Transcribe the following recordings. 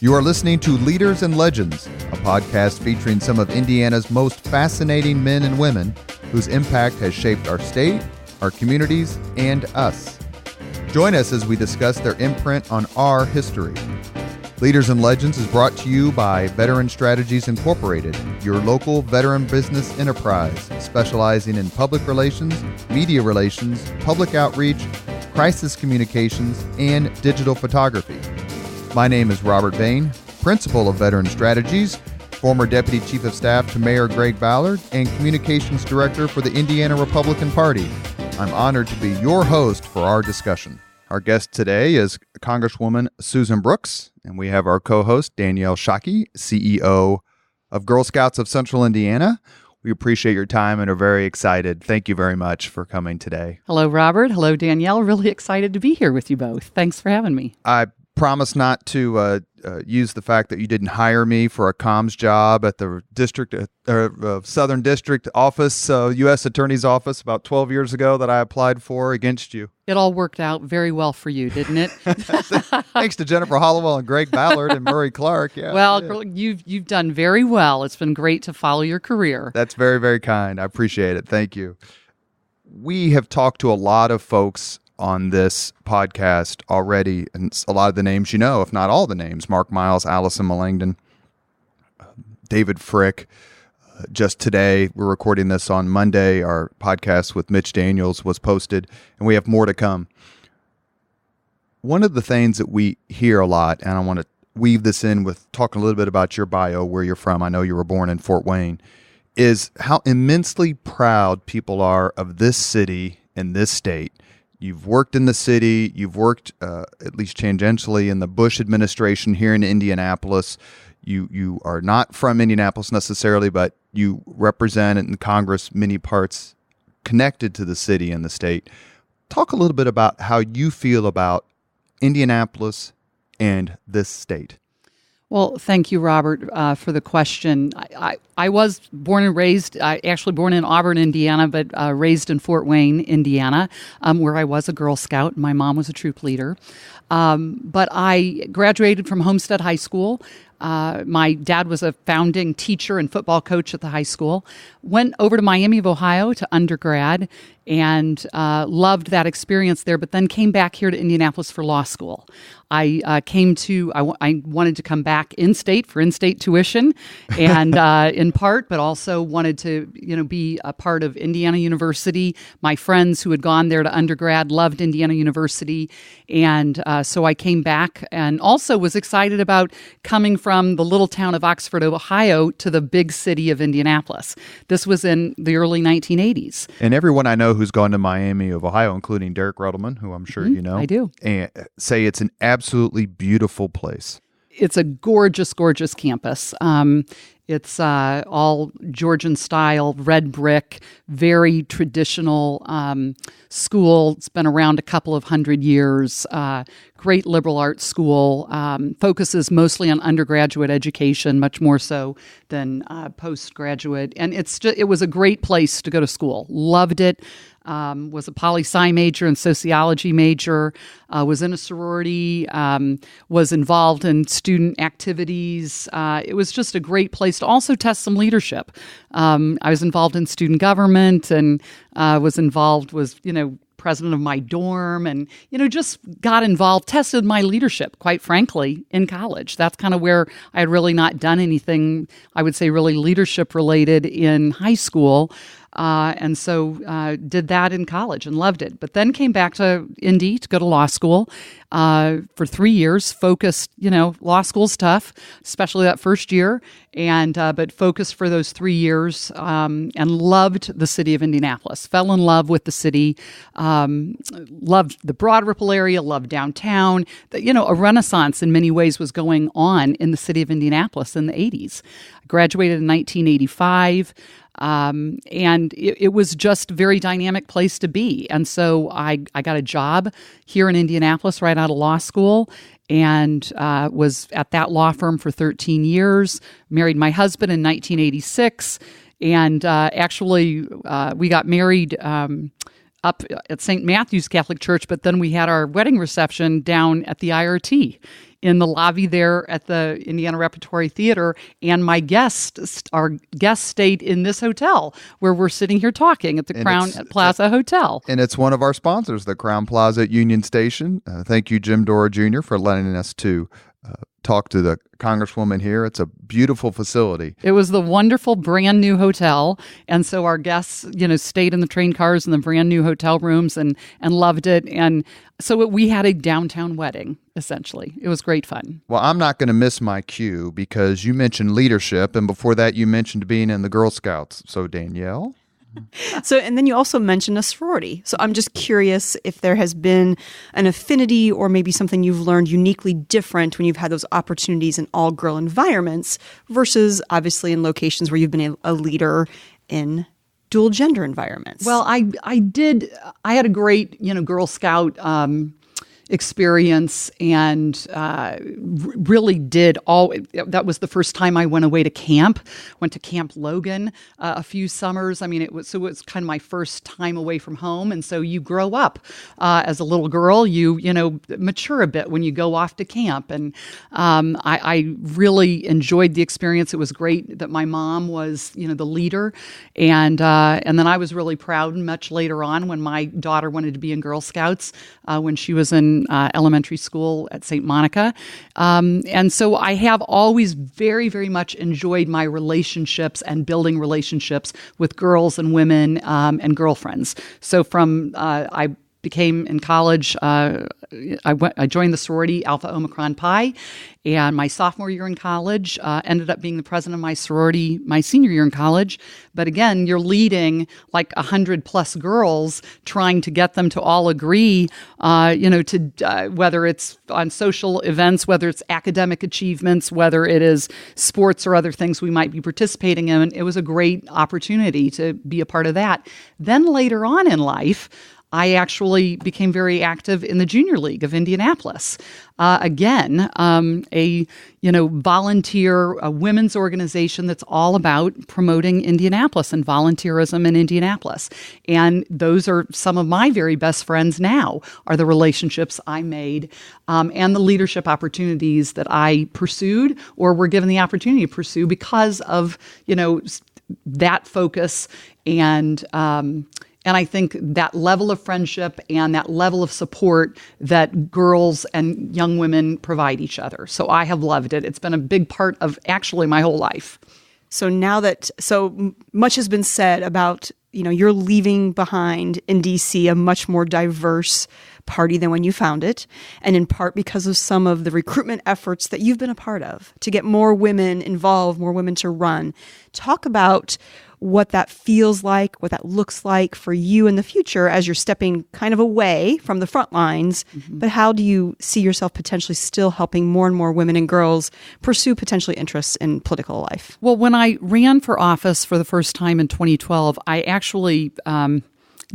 You are listening to Leaders and Legends, a podcast featuring some of Indiana's most fascinating men and women whose impact has shaped our state, our communities, and us. Join us as we discuss their imprint on our history. Leaders and Legends is brought to you by Veteran Strategies Incorporated, your local veteran business enterprise specializing in public relations, media relations, public outreach, crisis communications, and digital photography. My name is Robert Bain, Principal of Veteran Strategies, former Deputy Chief of Staff to Mayor Greg Ballard, and Communications Director for the Indiana Republican Party. I'm honored to be your host for our discussion. Our guest today is Congresswoman Susan Brooks, and we have our co-host Danielle Shockey, CEO of Girl Scouts of Central Indiana. We appreciate your time and are very excited. Thank you very much for coming today. Hello, Robert. Hello, Danielle. Really excited to be here with you both. Thanks for having me. I promise not to use the fact that you didn't hire me for a comms job at the Southern District Office, U.S. Attorney's Office about 12 years ago that I applied for against you. It all worked out very well for you, didn't it? Thanks to Jennifer Hollowell and Greg Ballard and Murray Clark. Yeah, well, yeah. You've done very well. It's been great to follow your career. That's very, very kind. I appreciate it. Thank you. We have talked to a lot of folks on this podcast already, and a lot of the names you know, if not all the names: Mark Miles, Allison Millangton, David Frick. Just today, we're recording this on Monday. Our podcast with Mitch Daniels was posted, and we have more to come. One of the things that we hear a lot, and I want to weave this in with talking a little bit about your bio, where you're from. I know you were born in Fort Wayne, is how immensely proud people are of this city and this state. You've worked in the city. You've worked, at least tangentially, in the Bush administration here in Indianapolis. You are not from Indianapolis necessarily, but you represent in Congress many parts connected to the city and the state. Talk a little bit about how you feel about Indianapolis and this state. Well, thank you, Robert, for the question. I was born and raised, actually born in Auburn, Indiana, but raised in Fort Wayne, Indiana, where I was a Girl Scout. My mom was a troop leader. But I graduated from Homestead High School. My dad was a founding teacher and football coach at the high school. Went over to Miami of Ohio to undergrad and loved that experience there, but then came back here to Indianapolis for law school. I wanted to come back in-state for in-state tuition, and in part, but also wanted to, be a part of Indiana University. My friends who had gone there to undergrad loved Indiana University, and so I came back and also was excited about coming from the little town of Oxford, Ohio, to the big city of Indianapolis. This was in the early 1980s. And everyone I know who's gone to Miami of Ohio, including Derek Ruddleman, who I'm sure you know. I do. And say it's an absolutely beautiful place. It's a gorgeous, gorgeous campus. It's all Georgian style, red brick, very traditional school. It's been around a couple of hundred years. Great liberal arts school. Focuses mostly on undergraduate education, much more so than postgraduate. And it was a great place to go to school. Loved it. Was a poli-sci major and sociology major, was in a sorority, was involved in student activities. It was just a great place to also test some leadership. I was involved in student government and was president of my dorm and, just got involved, tested my leadership, quite frankly, in college. That's kind of where I had really not done anything, I would say, really leadership related in high school. And so did that in college and loved it. But then came back to Indy to go to law school for 3 years, focused, law school's tough, especially that first year, and but focused for those 3 years and loved the city of Indianapolis, fell in love with the city, loved the Broad Ripple area, loved downtown. A renaissance in many ways was going on in the city of Indianapolis in the 80s. I graduated in 1985. And it was just a very dynamic place to be. And so I got a job here in Indianapolis right out of law school and was at that law firm for 13 years, married my husband in 1986. And actually, we got married up at St. Matthew's Catholic Church, but then we had our wedding reception down at the IRT in the lobby there at the Indiana Repertory Theater. And our guests stayed in this hotel where we're sitting here talking at the Crowne Plaza Hotel. And it's one of our sponsors, the Crowne Plaza at Union Station. Thank you, Jim Dora Jr., for letting us to talk to the Congresswoman here. It's a beautiful facility. It was the wonderful brand new hotel. And so our guests, stayed in the train cars in the brand new hotel rooms and loved it. And so we had a downtown wedding, essentially. It was great fun. Well, I'm not going to miss my cue because you mentioned leadership. And before that, you mentioned being in the Girl Scouts. So Danielle? So, and then you also mentioned a sorority. So I'm just curious if there has been an affinity or maybe something you've learned uniquely different when you've had those opportunities in all-girl environments versus obviously in locations where you've been a leader in dual-gender environments. Well, I had a great, Girl Scout experience and really that was the first time I went away to camp. Went to Camp Logan a few summers. I mean, it was kind of my first time away from home. And so you grow up as a little girl, you mature a bit when you go off to camp. And I really enjoyed the experience. It was great that my mom was, the leader. And then I was really proud much later on when my daughter wanted to be in Girl Scouts when she was in elementary school at St. Monica. And so I have always very, very much enjoyed my relationships and building relationships with girls and women and girlfriends. So I became in college, I joined the sorority Alpha Omicron Pi, and my sophomore year in college ended up being the president of my sorority my senior year in college. But again, you're leading like 100+ girls, trying to get them to all agree, whether it's on social events, whether it's academic achievements, whether it is sports or other things we might be participating in. It was a great opportunity to be a part of that. Then later on in life, I actually became very active in the Junior League of Indianapolis. Again, a volunteer, a women's organization that's all about promoting Indianapolis and volunteerism in Indianapolis. And those are some of my very best friends now, are the relationships I made and the leadership opportunities that I pursued or were given the opportunity to pursue because of, that focus and I think that level of friendship and that level of support that girls and young women provide each other. So I have loved it. It's been a big part of actually my whole life. So now that so much has been said about, you're leaving behind in DC a much more diverse party than when you found it, and in part because of some of the recruitment efforts that you've been a part of to get more women involved, more women to run. Talk about what that feels like, what that looks like for you in the future as you're stepping kind of away from the front lines. Mm-hmm. But how do you see yourself potentially still helping more and more women and girls pursue potentially interests in political life? Well, when I ran for office for the first time in 2012, I actually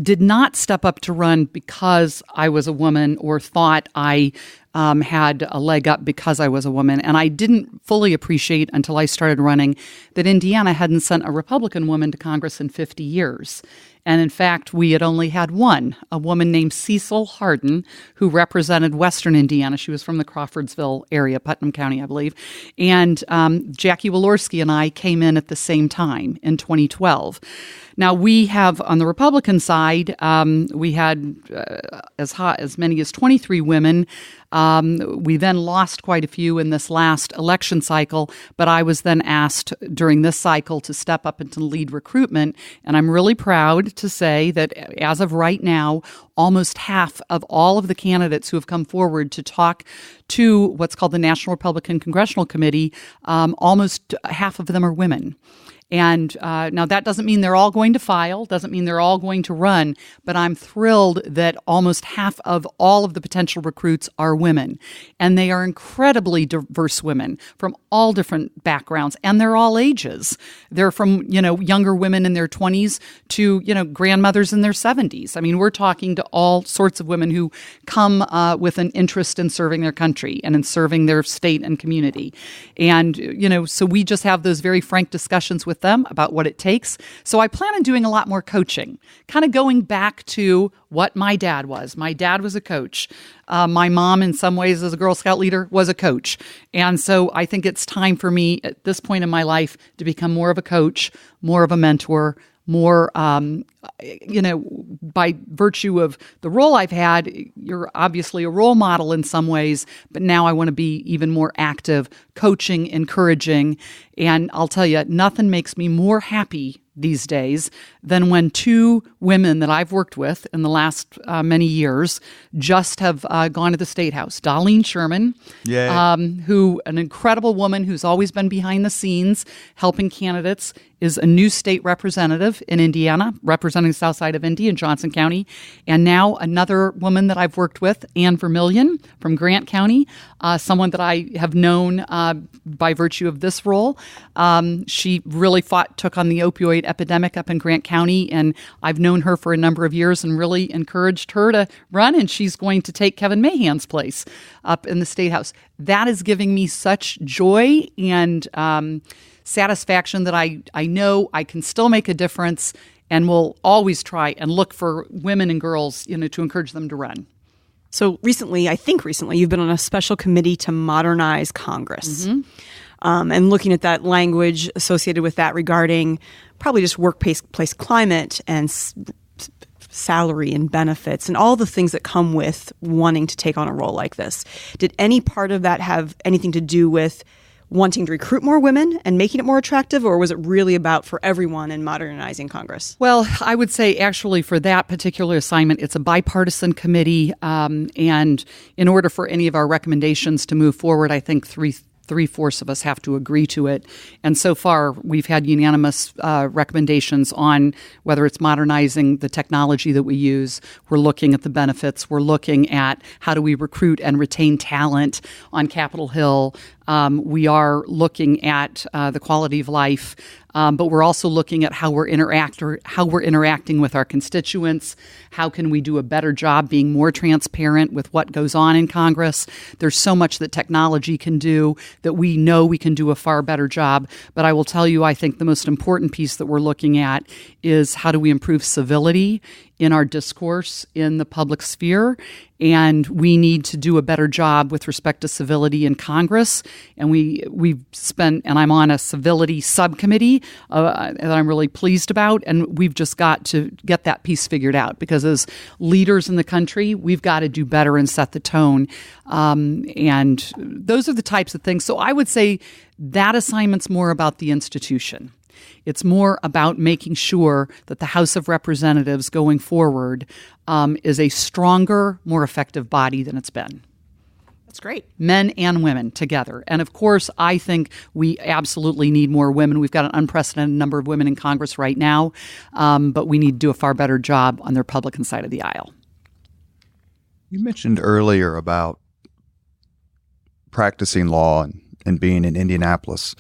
did not step up to run because I was a woman or thought I had a leg up because I was a woman. And I didn't fully appreciate until I started running that Indiana hadn't sent a Republican woman to Congress in 50 years. And in fact, we had only had one, a woman named Cecil Hardin, who represented Western Indiana. She was from the Crawfordsville area, Putnam County, I believe. And Jackie Walorski and I came in at the same time in 2012. Now, we have, on the Republican side, we had as many as 23 women. We then lost quite a few in this last election cycle, but I was then asked during this cycle to step up and to lead recruitment. And I'm really proud to say that as of right now, almost half of all of the candidates who have come forward to talk to what's called the National Republican Congressional Committee, almost half of them are women. And now that doesn't mean they're all going to file, doesn't mean they're all going to run, but I'm thrilled that almost half of all of the potential recruits are women. And they are incredibly diverse women from all different backgrounds, and they're all ages. They're from, younger women in their 20s to, grandmothers in their 70s. I mean, we're talking to all sorts of women who come with an interest in serving their country and in serving their state and community. And, so we just have those very frank discussions with them about what it takes. So I plan on doing a lot more coaching, kind of going back to what my dad was. My dad was a coach. My mom, in some ways, as a Girl Scout leader, was a coach. And so I think it's time for me at this point in my life to become more of a coach, more of a mentor, more, by virtue of the role I've had, you're obviously a role model in some ways, but now I want to be even more active, coaching, encouraging. And I'll tell you, nothing makes me more happy these days than when two women that I've worked with in the last many years just have gone to the State House. Darlene Sherman, who an incredible woman who's always been behind the scenes helping candidates, is a new state representative in Indiana, representing the south side of Indy in Johnson County. And now another woman that I've worked with, Ann Vermillion from Grant County, someone that I have known by virtue of this role. She really took on the opioid epidemic up in Grant County, and I've known her for a number of years and really encouraged her to run, and she's going to take Kevin Mahan's place up in the State House. That is giving me such joy and satisfaction that I know I can still make a difference, and will always try and look for women and girls, to encourage them to run. So recently, you've been on a special committee to modernize Congress. Mm-hmm. And looking at that language associated with that regarding probably just workplace climate and salary and benefits and all the things that come with wanting to take on a role like this. Did any part of that have anything to do with wanting to recruit more women and making it more attractive, or was it really about for everyone and modernizing Congress? Well, I would say actually for that particular assignment, it's a bipartisan committee. And in order for any of our recommendations to move forward, I think three-fourths of us have to agree to it. And so far, we've had unanimous recommendations on whether it's modernizing the technology that we use. We're looking at the benefits. We're looking at how do we recruit and retain talent on Capitol Hill. We are looking at the quality of life, but we're also looking at how we're interacting with our constituents. How can we do a better job being more transparent with what goes on in Congress? There's so much that technology can do that we know we can do a far better job. But I will tell you, I think the most important piece that we're looking at is how do we improve civility in our discourse in the public sphere. And we need to do a better job with respect to civility in Congress. And we've spent, and I'm on a civility subcommittee that I'm really pleased about. And we've just got to get that piece figured out, because as leaders in the country, we've got to do better and set the tone. And those are the types of things. So I would say that assignment's more about the institution. It's more about making sure that the House of Representatives going forward is a stronger, more effective body than it's been. That's great. Men and women together. And of course, I think we absolutely need more women. We've got an unprecedented number of women in Congress right now, but we need to do a far better job on the Republican side of the aisle. You mentioned earlier about practicing law and being in Indianapolis.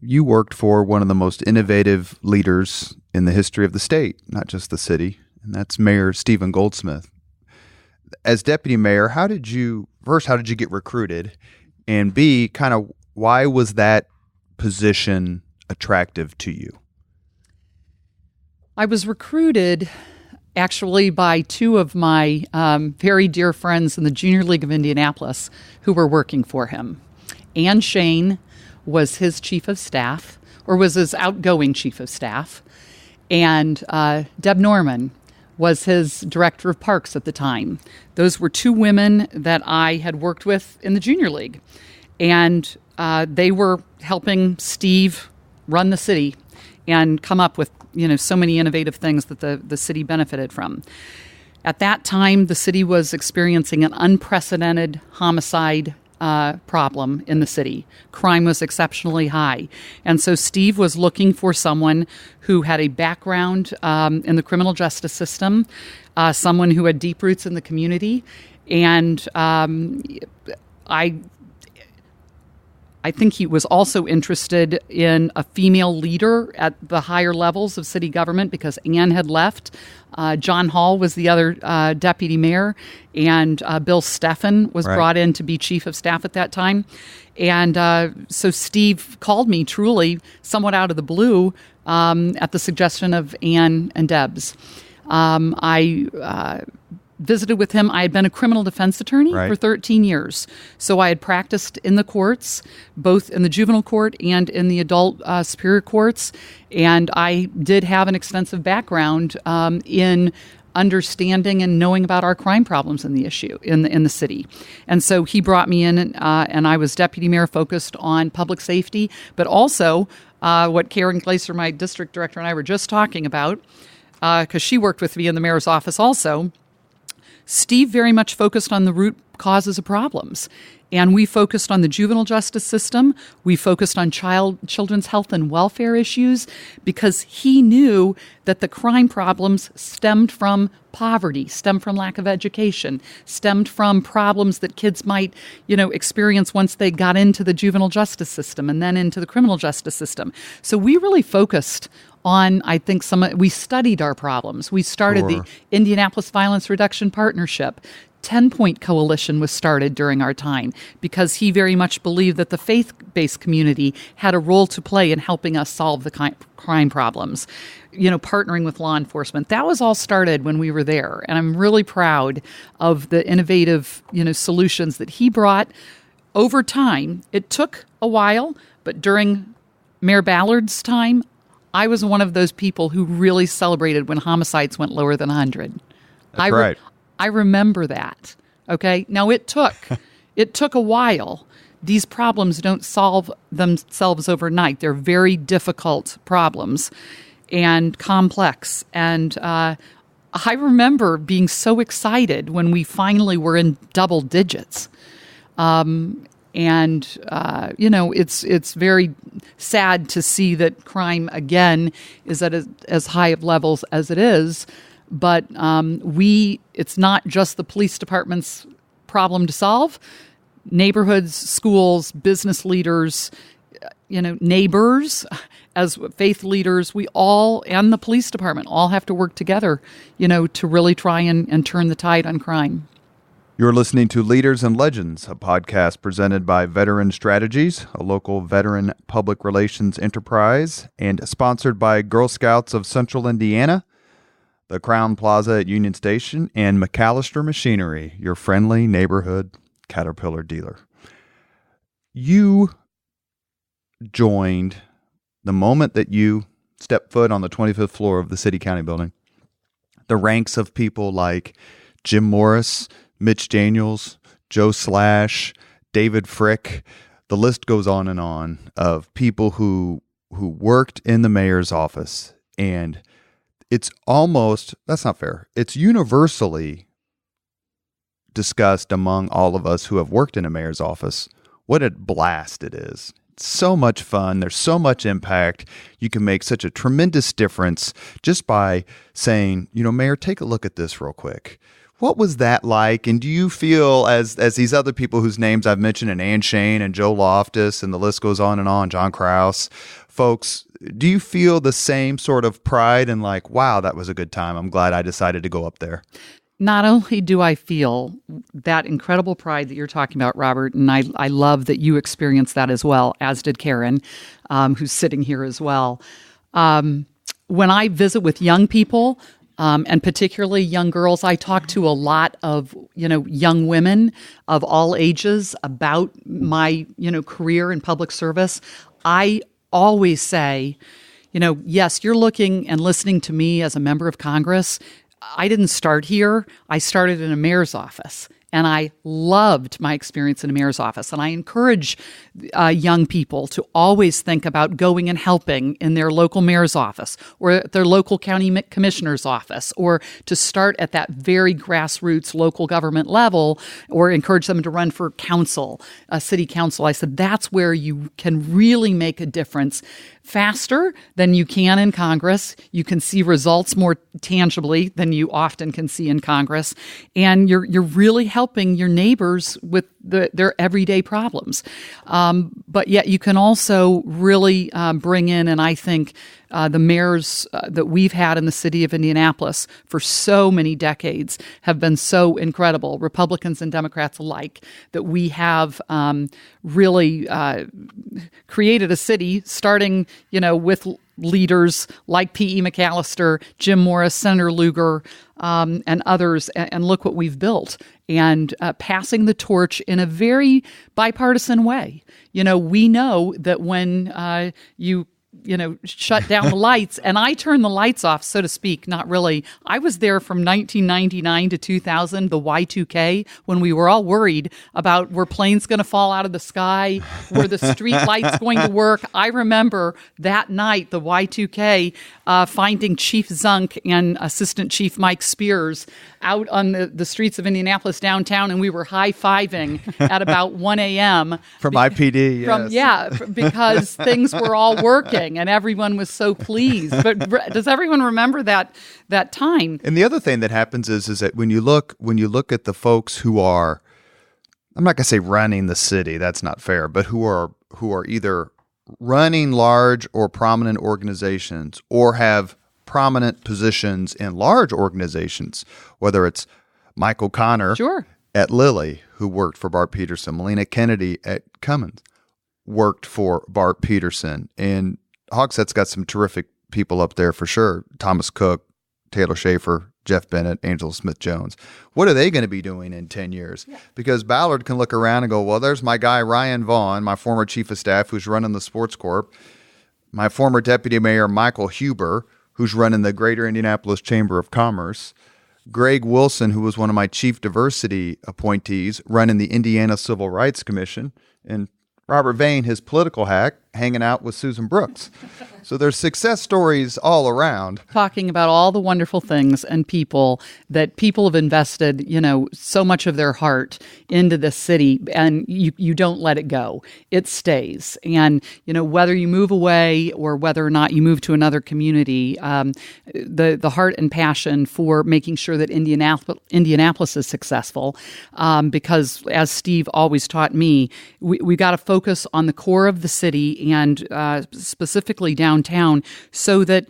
You worked for one of the most innovative leaders in the history of the state, not just the city, and that's Mayor Stephen Goldsmith. As deputy mayor, how did you get recruited? And B, kind of why was that position attractive to you? I was recruited actually by two of my very dear friends in the Junior League of Indianapolis who were working for him. Ann Shane was his chief of staff, or was his outgoing chief of staff, and Deb Norman was his director of parks at the time. Those were two women that I had worked with in the Junior League, and they were helping Steve run the city and come up with so many innovative things that the city benefited from. At that time, the city was experiencing an unprecedented homicide problem in the city. Crime was exceptionally high. And so Steve was looking for someone who had a background in the criminal justice system, someone who had deep roots in the community. And I think he was also interested in a female leader at the higher levels of city government because Ann had left. John Hall was the other deputy mayor, and Bill Steffen was brought in to be chief of staff at that time. And so Steve called me truly somewhat out of the blue at the suggestion of Ann and Debs. I visited with him. I had been a criminal defense attorney for 13 years. So I had practiced in the courts, both in the juvenile court and in the adult superior courts. And I did have an extensive background in understanding and knowing about our crime problems in the issue in the city. And so he brought me in, and I was deputy mayor focused on public safety, but also what Karen Glaser, my district director, and I were just talking about, because she worked with me in the mayor's office also. Steve very much focused on the root causes of problems. And we focused on the juvenile justice system. We focused on children's health and welfare issues because he knew that the crime problems stemmed from poverty, stemmed from lack of education, stemmed from problems that kids might, experience once they got into the juvenile justice system and then into the criminal justice system. So we really focused on, I think, we studied our problems. We started the Indianapolis Violence Reduction Partnership. 10-Point Coalition was started during our time because he very much believed that the faith-based community had a role to play in helping us solve the crime problems. Partnering with law enforcement. That was all started when we were there. And I'm really proud of the innovative, solutions that he brought over time. It took a while, but during Mayor Ballard's time, I was one of those people who really celebrated when homicides went lower than 100. That's right. I remember that. Okay. Now it took a while. These problems don't solve themselves overnight. They're very difficult problems and complex. And I remember being so excited when we finally were in double digits. It's very sad to see that crime again is at as high of levels as it is. But it's not just the police department's problem to solve. Neighborhoods, schools, business leaders, neighbors, as faith leaders, we all, and the police department, all have to work together, to really try and turn the tide on crime. You're listening to Leaders and Legends, a podcast presented by Veteran Strategies, a local veteran public relations enterprise, and sponsored by Girl Scouts of Central Indiana, the Crowne Plaza at Union Station, and MacAllister Machinery, your friendly neighborhood Caterpillar dealer. You joined the moment that you stepped foot on the 25th floor of the City County building, the ranks of people like Jim Morris, Mitch Daniels, Joe Slash, David Frick. The list goes on of people who worked in the mayor's office. And it's almost, that's not fair. It's universally discussed among all of us who have worked in a mayor's office what a blast it is. It's so much fun. There's so much impact. You can make such a tremendous difference just by saying, Mayor, take a look at this real quick. What was that like? And do you feel, as these other people whose names I've mentioned, and Ann Shane and Joe Loftus, and the list goes on, John Krause, folks, do you feel the same sort of pride and like, wow, that was a good time. I'm glad I decided to go up there. Not only do I feel that incredible pride that you're talking about, Robert, and I love that you experienced that as well, as did Karen, who's sitting here as well. When I visit with young people, and particularly young girls, I talk to a lot of, young women of all ages about my, career in public service. I always say, yes, you're looking and listening to me as a member of Congress. I didn't start here. I started in a mayor's office. And I loved my experience in a mayor's office. And I encourage young people to always think about going and helping in their local mayor's office or at their local county commissioner's office, or to start at that very grassroots local government level, or encourage them to run for council, city council. I said, that's where you can really make a difference faster than you can in Congress. You can see results more tangibly than you often can see in Congress. And you're really helping helping your neighbors with their everyday problems. But yet you can also really bring in, and I think the mayors that we've had in the city of Indianapolis for so many decades have been so incredible, Republicans and Democrats alike, that we have really created a city starting, with leaders like P.E. MacAllister, Jim Morris, Senator Lugar, and others, and look what we've built, and passing the torch in a very bipartisan way. We know that when you shut down the lights, and I turned the lights off, so to speak, not really. I was there from 1999 to 2000, the Y2K, when we were all worried about were planes going to fall out of the sky, were the street lights going to work. I remember that night, the Y2K, finding Chief Zunk and Assistant Chief Mike Spears out on the streets of Indianapolis downtown, and we were high-fiving at about 1 a.m. From IPD, yes. Because things were all working, and everyone was so pleased. But does everyone remember that time? And the other thing that happens is that when you look at the folks who are, I'm not going to say running the city, that's not fair, but who are either running large or prominent organizations or have prominent positions in large organizations, whether it's Michael Connor at Lilly, who worked for Bart Peterson, Melina Kennedy at Cummins, worked for Bart Peterson, and Hogsett's got some terrific people up there for sure. Thomas Cook, Taylor Schaefer, Jeff Bennett, Angela Smith-Jones. What are they going to be doing in 10 years? Yeah. Because Ballard can look around and go, well, there's my guy Ryan Vaughn, my former chief of staff who's running the sports corp, my former deputy mayor Michael Huber, who's running the Greater Indianapolis Chamber of Commerce, Greg Wilson, who was one of my chief diversity appointees, running the Indiana Civil Rights Commission, and Robert Vane, his political hack, hanging out with Susan Brooks. So there's success stories all around. Talking about all the wonderful things and people that people have invested, so much of their heart into this city, and you don't let it go. It stays. And, whether you move away or whether or not you move to another community, the heart and passion for making sure that Indianapolis is successful, because as Steve always taught me, we got to focus on the core of the city and specifically downtown, so that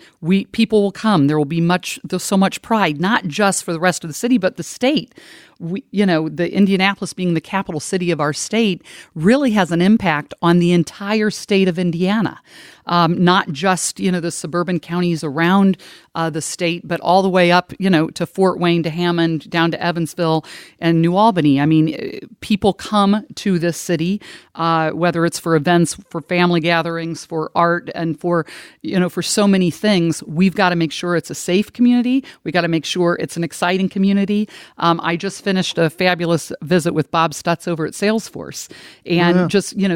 people will come. There will be there's so much pride, not just for the rest of the city, but the state. The Indianapolis being the capital city of our state really has an impact on the entire state of Indiana. Not just, the suburban counties around the state, but all the way up, to Fort Wayne, to Hammond, down to Evansville and New Albany. I mean, people come to this city, whether it's for events, for family gatherings, for art, and for so many things. We've got to make sure it's a safe community. We got to make sure it's an exciting community. I just finished a fabulous visit with Bob Stutz over at Salesforce. And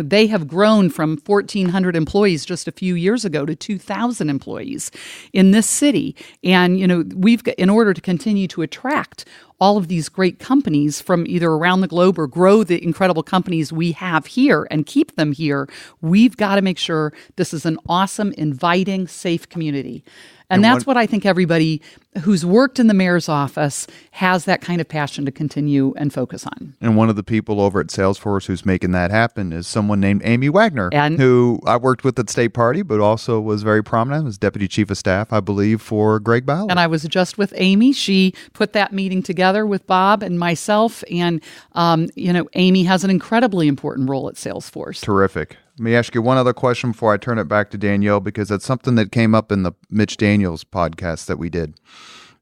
they have grown from 1,400 employees just a few years ago to 2,000 employees in this city. And, we've got, in order to continue to attract all of these great companies from either around the globe or grow the incredible companies we have here and keep them here, we've got to make sure this is an awesome, inviting, safe community. And that's what I think everybody who's worked in the mayor's office has that kind of passion to continue and focus on. And one of the people over at Salesforce who's making that happen is someone named Amy Wagner, who I worked with at State Party, but also was very prominent as Deputy Chief of Staff, I believe, for Greg Ballard. And I was just with Amy. She put that meeting together with Bob and myself. And, Amy has an incredibly important role at Salesforce. Terrific. Let me ask you one other question before I turn it back to Danielle, because that's something that came up in the Mitch Daniels podcast that we did.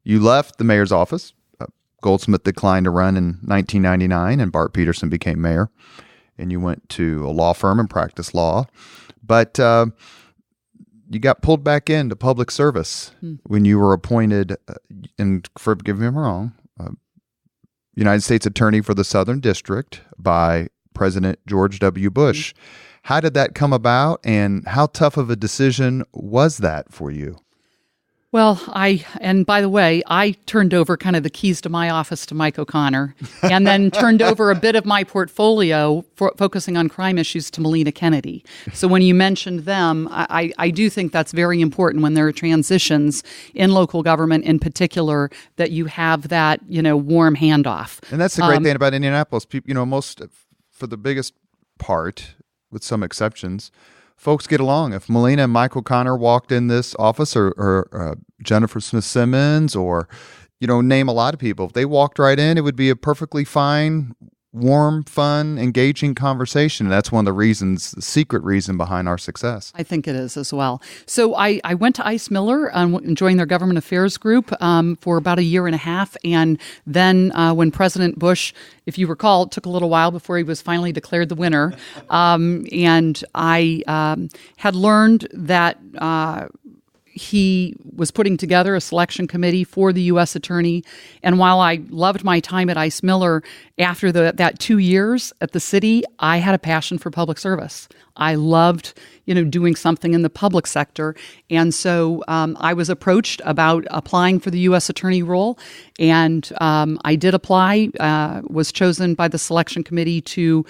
You left the mayor's office. Goldsmith declined to run in 1999, and Bart Peterson became mayor. And you went to a law firm and practiced law. But you got pulled back into public service when you were appointed, and forgive me if I'm wrong, United States Attorney for the Southern District by President George W. Bush. How did that come about, and how tough of a decision was that for you? Well, and by the way, I turned over kind of the keys to my office to Mike O'Connor, and then turned over a bit of my portfolio focusing on crime issues to Melina Kennedy. So when you mentioned them, I do think that's very important when there are transitions in local government in particular, that you have that, warm handoff. And that's the great thing about Indianapolis. People, most, for the biggest part, with some exceptions, folks get along. If Melina and Mike O'Connor walked in this office, or Jennifer Smith Simmons, or name a lot of people, if they walked right in, it would be a perfectly fine, warm, fun, engaging conversation. And that's one of the reasons, the secret reason behind our success. I think it is as well. So I went to Ice Miller and joined their government affairs group for about a year and a half. And then when President Bush, if you recall, it took a little while before he was finally declared the winner. And I had learned that he was putting together a selection committee for the U.S. Attorney. And while I loved my time at Ice Miller, after that 2 years at the city, I had a passion for public service. I loved, doing something in the public sector. And so I was approached about applying for the U.S. Attorney role. And I did apply, was chosen by the selection committee to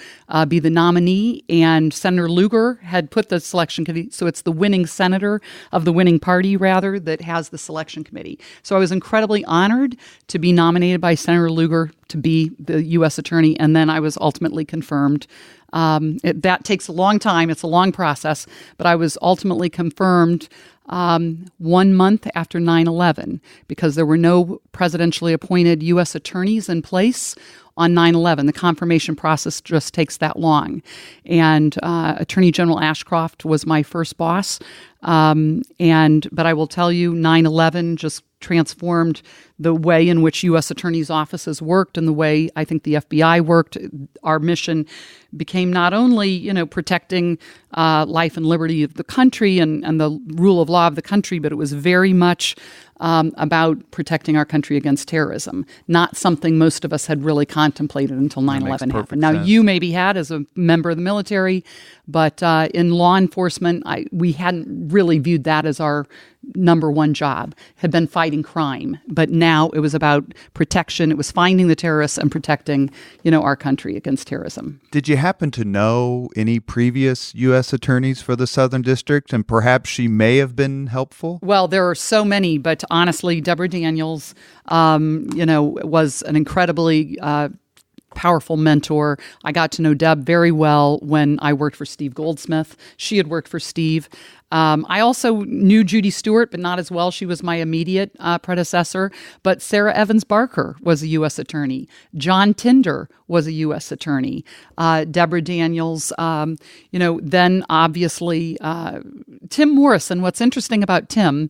be the nominee. And Senator Lugar had put the selection committee, so it's the winning senator of the winning party, rather, that has the selection committee. So I was incredibly honored to be nominated by Senator Lugar to be the U.S. Attorney. And then I was ultimately confirmed. That takes a long time. It's a long process, but I was ultimately confirmed 1 month after 9/11 because there were no presidentially appointed U.S. attorneys in place on 9/11. The confirmation process just takes that long. And Attorney General Ashcroft was my first boss. But I will tell you, 9/11 just transformed the way in which U.S. attorneys' offices worked and the way I think the FBI worked. Our mission became not only, protecting life and liberty of the country and the rule of law of the country, but it was very much about protecting our country against terrorism, not something most of us had really contemplated until 9/11 happened. Now, you maybe had as a member of the military, but in law enforcement, we hadn't really viewed that as our number one job, had been fighting crime. But now it was about protection. It was finding the terrorists and protecting, our country against terrorism. Did you happen to know any previous U.S. attorneys for the Southern District, and perhaps she may have been helpful? Well, there are so many, but honestly, Deborah Daniels, was an incredibly powerful mentor. I got to know Deb very well when I worked for Steve Goldsmith. She had worked for Steve. I also knew Judy Stewart, but not as well. She was my immediate predecessor. But Sarah Evans Barker was a U.S. attorney. John Tinder was a U.S. attorney. Deborah Daniels, then obviously Tim Morrison. What's interesting about Tim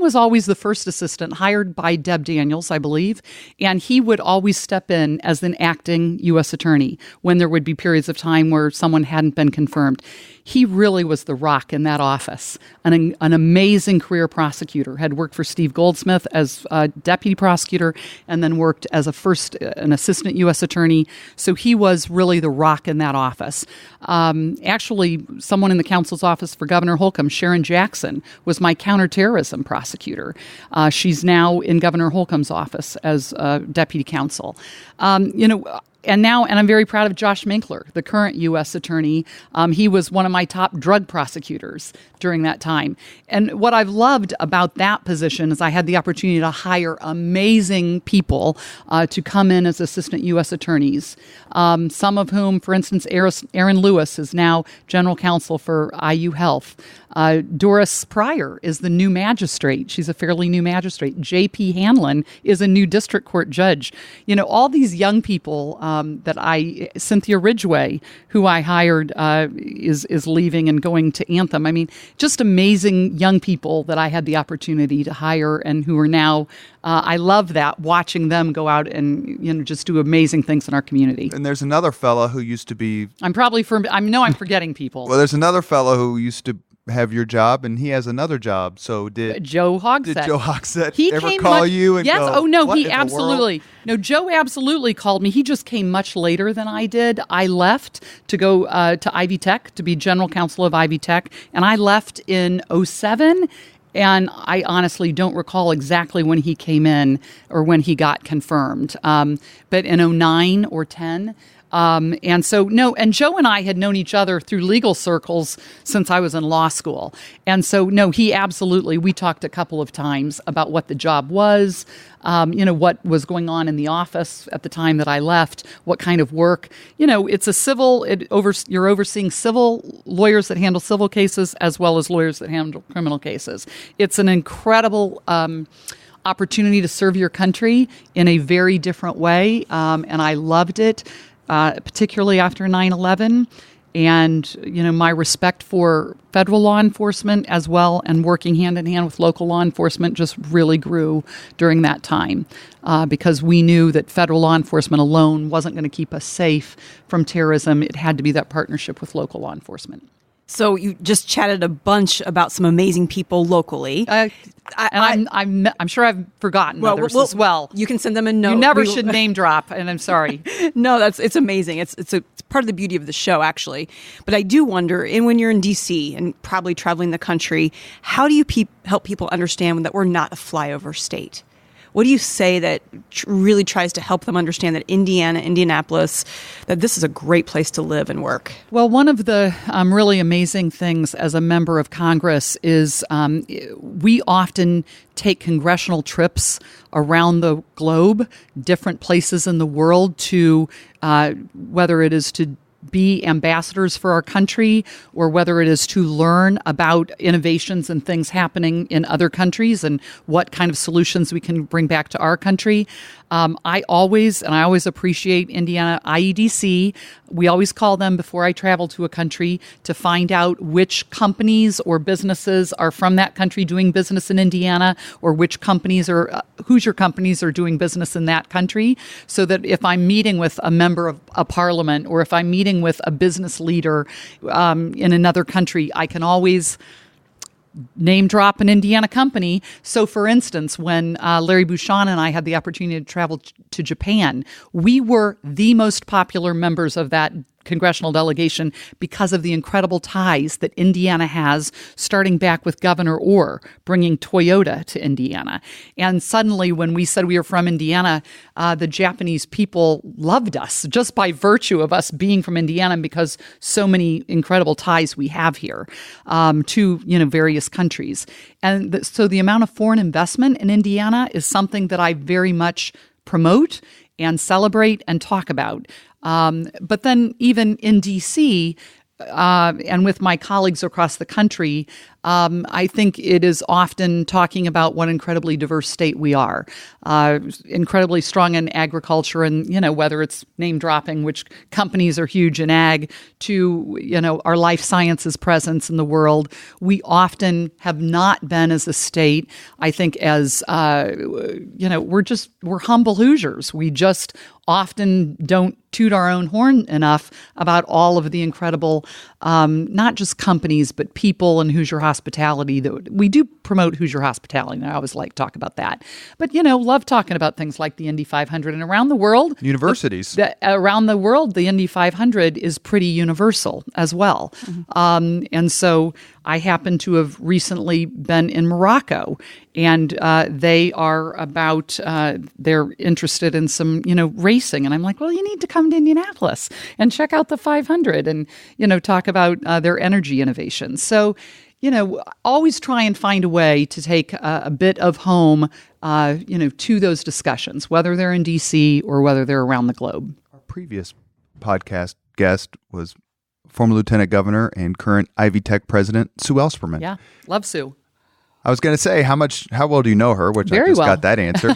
was always the first assistant hired by Deb Daniels, I believe, and he would always step in as an acting U.S. attorney when there would be periods of time where someone hadn't been confirmed. He really was the rock in that office. An amazing career prosecutor, had worked for Steve Goldsmith as a deputy prosecutor and then worked as an assistant U.S. attorney. So he was really the rock in that office. Actually, someone in the counsel's office for Governor Holcomb, Sharon Jackson, was my counterterrorism prosecutor. She's now in Governor Holcomb's office as deputy counsel. And I'm very proud of Josh Minkler, the current U.S. attorney. He was one of my top drug prosecutors during that time. And what I've loved about that position is I had the opportunity to hire amazing people to come in as assistant U.S. attorneys, some of whom, for instance, Aaron Lewis is now general counsel for IU Health. Doris Pryor is the new magistrate. She's a fairly new magistrate. J.P. Hanlon is a new district court judge. All these young people Cynthia Ridgway, who I hired, is leaving and going to Anthem. I mean, just amazing young people that I had the opportunity to hire and who are now, I love that, watching them go out and, just do amazing things in our community. And there's another fellow who used to be... I'm forgetting people. Well, there's another fellow who used to have your job, and he has another job. So did Joe Hogsett. Did Joe Hogsett ever call you and yes. go, oh, no, what he in absolutely. No, Joe absolutely called me. He just came much later than I did. I left to go to Ivy Tech, to be general counsel of Ivy Tech, and I left in 2007. And I honestly don't recall exactly when he came in or when he got confirmed. But in 2009 or 10. And so, no, and Joe and I had known each other through legal circles since I was in law school. And so, no, he absolutely, we talked a couple of times about what the job was, what was going on in the office at the time that I left, what kind of work. It's a civil, you're overseeing civil lawyers that handle civil cases as well as lawyers that handle criminal cases. It's an incredible opportunity to serve your country in a very different way, and I loved it. Particularly after 9/11, and my respect for federal law enforcement as well, and working hand in hand with local law enforcement just really grew during that time, because we knew that federal law enforcement alone wasn't going to keep us safe from terrorism. It had to be that partnership with local law enforcement. So you just chatted a bunch about some amazing people locally. I'm sure I've forgotten others as well. You can send them a note. You never should name drop, and I'm sorry. No, it's amazing. It's part of the beauty of the show, actually. But I do wonder, and when you're in D.C. and probably traveling the country, how do you help people understand that we're not a flyover state? What do you say that really tries to help them understand that Indianapolis, that this is a great place to live and work? Well, one of the really amazing things as a member of Congress is we often take congressional trips around the globe, different places in the world, to whether it is to be ambassadors for our country, or whether it is to learn about innovations and things happening in other countries and what kind of solutions we can bring back to our country. I always appreciate Indiana IEDC. We always call them before I travel to a country to find out which companies or businesses are from that country doing business in Indiana, or which companies or Hoosier companies are doing business in that country, so that if I'm meeting with a member of a parliament, or if I'm meeting with a business leader in another country, I can always name drop an Indiana company. So, for instance, when Larry Bouchon and I had the opportunity to travel to Japan, we were the most popular members of that congressional delegation because of the incredible ties that Indiana has, starting back with Governor Orr bringing Toyota to Indiana. And suddenly, when we said we were from Indiana, the Japanese people loved us just by virtue of us being from Indiana, because so many incredible ties we have here to various countries. And so the amount of foreign investment in Indiana is something that I very much promote and celebrate and talk about. But then even in D.C., and with my colleagues across the country, I think it is often talking about what an incredibly diverse state we are, incredibly strong in agriculture, and whether it's name dropping which companies are huge in ag, to our life sciences presence in the world. We often have not been, as a state, I think, as we're humble Hoosiers. We just often don't toot our own horn enough about all of the incredible, not just companies, but people and Hoosier hospitality. That we do promote Hoosier hospitality, and I always like to talk about that. But, love talking about things like the Indy 500. And around the world, universities. Around the world, the Indy 500 is pretty universal as well. Mm-hmm. And so I happen to have recently been in Morocco, and they are they're interested in some, racing. And I'm like, well, you need to come to Indianapolis and check out the 500 and, talk about their energy innovations. So, always try and find a way to take a bit of home, to those discussions, whether they're in D.C. or whether they're around the globe. Our previous podcast guest was former Lieutenant Governor and current Ivy Tech President Sue Ellspermann. Yeah, love Sue. I was going to say, how well do you know her? Which Very I just well. got that answer.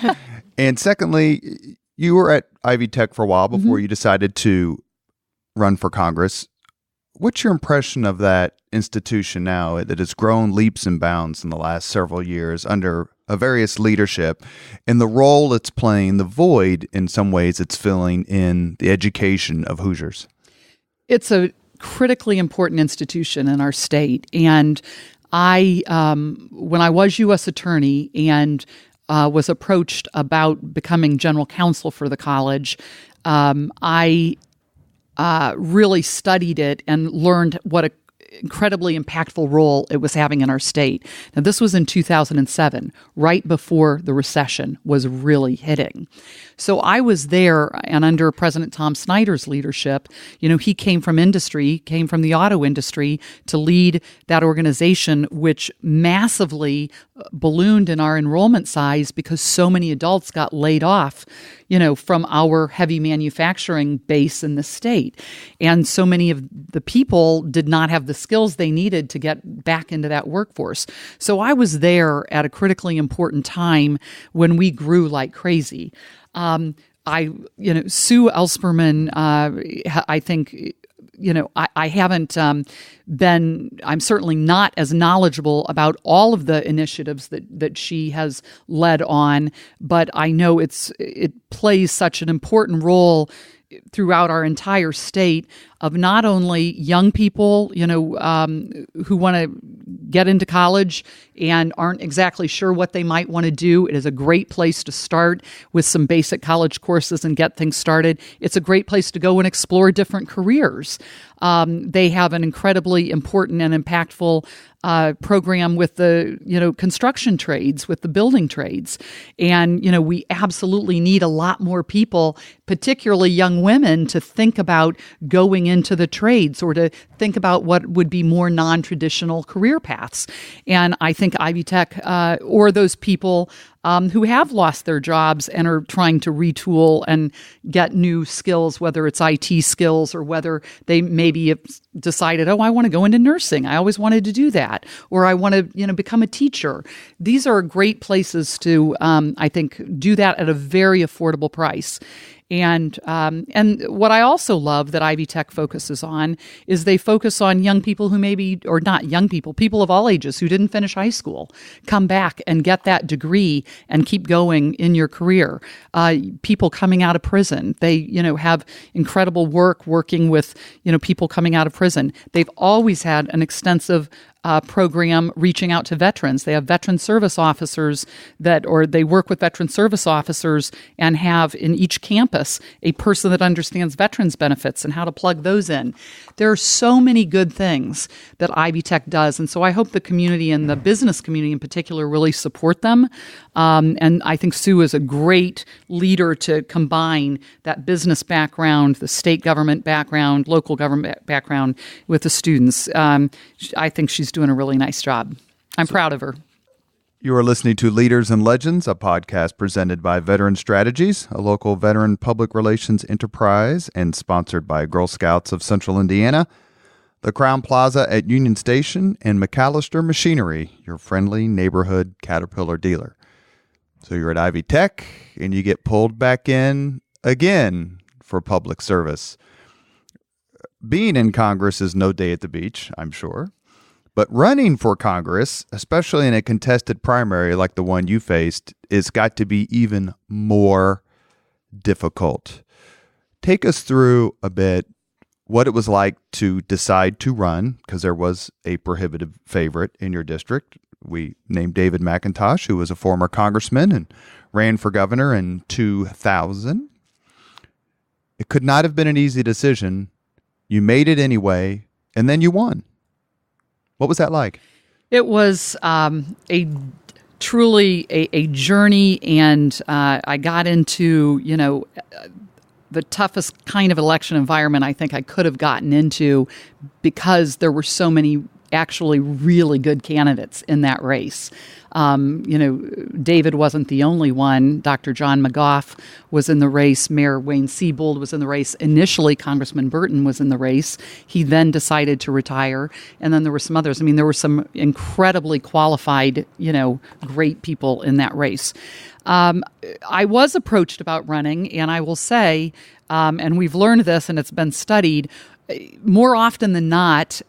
And secondly, you were at Ivy Tech for a while before you decided to run for Congress. What's your impression of that institution now that has grown leaps and bounds in the last several years under a various leadership, and the role it's playing, the void in some ways it's filling in the education of Hoosiers? It's a critically important institution in our state. And I, when I was U.S. Attorney and was approached about becoming general counsel for the college, I really studied it and learned what incredibly impactful role it was having in our state. Now, this was in 2007, right before the recession was really hitting. So I was there, and under President Tom Snyder's leadership, he came from industry, came from the auto industry to lead that organization, which massively ballooned in our enrollment size because so many adults got laid off, from our heavy manufacturing base in the state. And so many of the people did not have the skills they needed to get back into that workforce. So I was there at a critically important time when we grew like crazy. Sue Ellspermann, I think, I haven't I'm certainly not as knowledgeable about all of the initiatives that she has led on, but I know it plays such an important role throughout our entire state of not only young people, who want to get into college and aren't exactly sure what they might want to do. It is a great place to start with some basic college courses and get things started. It's a great place to go and explore different careers. They have an incredibly important and impactful program with the construction trades, with the building trades, and we absolutely need a lot more people, particularly young women, to think about going into the trades or to think about what would be more non-traditional career paths. And I think Ivy Tech or those people who have lost their jobs and are trying to retool and get new skills, whether it's IT skills or whether they maybe have decided, I want to go into nursing. I always wanted to do that. Or I want to, become a teacher. These are great places to, I think, do that at a very affordable price. And what I also love that Ivy Tech focuses on is they focus on young people who maybe, or not young people, people of all ages who didn't finish high school, come back and get that degree and keep going in your career. People coming out of prison, they, have incredible work working with, people coming out of prison. They've always had an extensive program reaching out to veterans. They have veteran service officers they work with veteran service officers and have in each campus a person that understands veterans benefits and how to plug those in. There are so many good things that Ivy Tech does. And so I hope the community and the business community in particular really support them. And I think Sue is a great leader to combine that business background, the state government background, local government background with the students. I think she's doing a really nice job. I'm proud of her. You are listening to Leaders and Legends, a podcast presented by Veteran Strategies, a local veteran public relations enterprise and sponsored by Girl Scouts of Central Indiana, the Crowne Plaza at Union Station, and MacAllister Machinery, your friendly neighborhood Caterpillar dealer. So you're at Ivy Tech, and you get pulled back in again for public service. Being in Congress is no day at the beach, I'm sure. But running for Congress, especially in a contested primary like the one you faced, is got to be even more difficult. Take us through a bit what it was like to decide to run, because there was a prohibitive favorite in your district. We named David McIntosh, who was a former congressman and ran for governor in 2000. It could not have been an easy decision. You made it anyway, and then you won. What was that like? It was truly a journey, and I got into, the toughest kind of election environment I think I could have gotten into because there were so many actually really good candidates in that race. David wasn't the only one. Dr. John McGough was in the race. Mayor Wayne Siebold was in the race. Initially, Congressman Burton was in the race. He then decided to retire. And then there were some others. There were some incredibly qualified, great people in that race. I was approached about running, and I will say, and we've learned this and it's been studied, more often than not,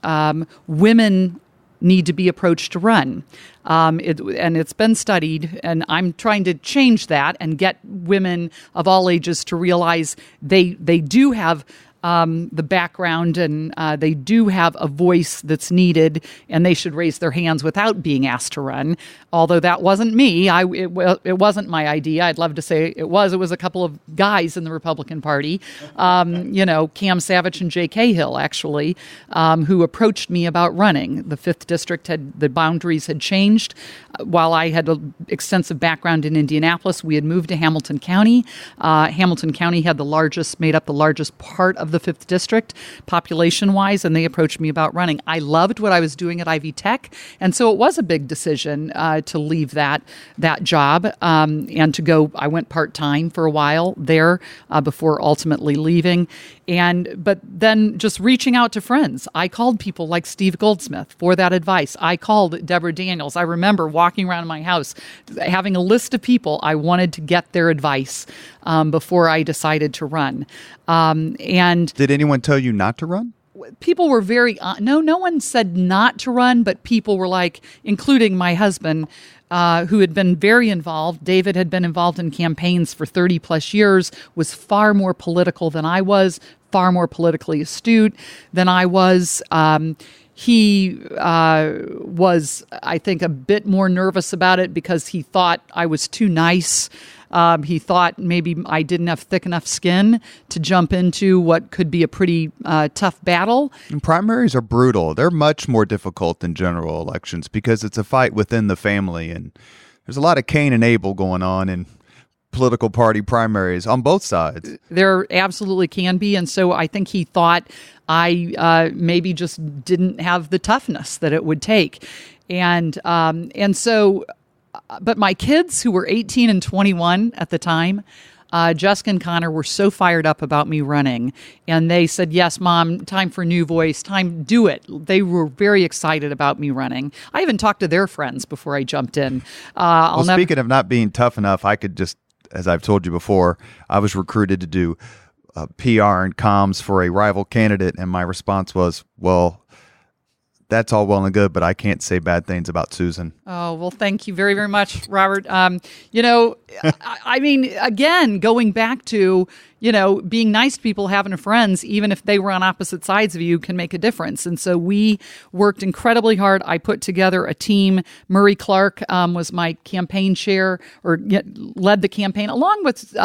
women need to be approached to run. And it's been studied, and I'm trying to change that and get women of all ages to realize they do have the background, and they do have a voice that's needed, and they should raise their hands without being asked to run. Although that wasn't me. It wasn't my idea. I'd love to say it was. It was a couple of guys in the Republican Party, Cam Savage and Jay Cahill, actually, who approached me about running. The 5th District the boundaries had changed. While I had an extensive background in Indianapolis, we had moved to Hamilton County. Hamilton County made up the largest part of the 5th District, population-wise, and they approached me about running. I loved what I was doing at Ivy Tech, and so it was a big decision to leave that job and to go. I went part-time for a while there before ultimately leaving. But then just reaching out to friends. I called people like Steve Goldsmith for that advice. I called Deborah Daniels. I remember walking around my house, having a list of people I wanted to get their advice before I decided to run. And did anyone tell you not to run? People were no one said not to run, but people were like, including my husband, who had been very involved. David had been involved in campaigns for 30 plus years, was far more political than I was, far more politically astute than I was. He was, I think, a bit more nervous about it because he thought I was too nice. He thought maybe I didn't have thick enough skin to jump into what could be a pretty tough battle. And primaries are brutal. They're much more difficult than general elections because it's a fight within the family. And there's a lot of Cain and Abel going on in political party primaries on both sides. There absolutely can be. And so I think he thought I maybe just didn't have the toughness that it would take. And so... But my kids, who were 18 and 21 at the time, Jessica and Connor, were so fired up about me running. And they said, yes, Mom, time for a new voice, do it. They were very excited about me running. I even talked to their friends before I jumped in. Speaking of not being tough enough, I could just, as I've told you before, I was recruited to do PR and comms for a rival candidate. And my response was, well, that's all well and good, but I can't say bad things about Susan. Oh, well, thank you very, very much, Robert. I mean, again, going back to, being nice to people, having friends, even if they were on opposite sides of you, can make a difference. And so we worked incredibly hard. I put together a team. Murray Clark was my campaign chair, or led the campaign, along with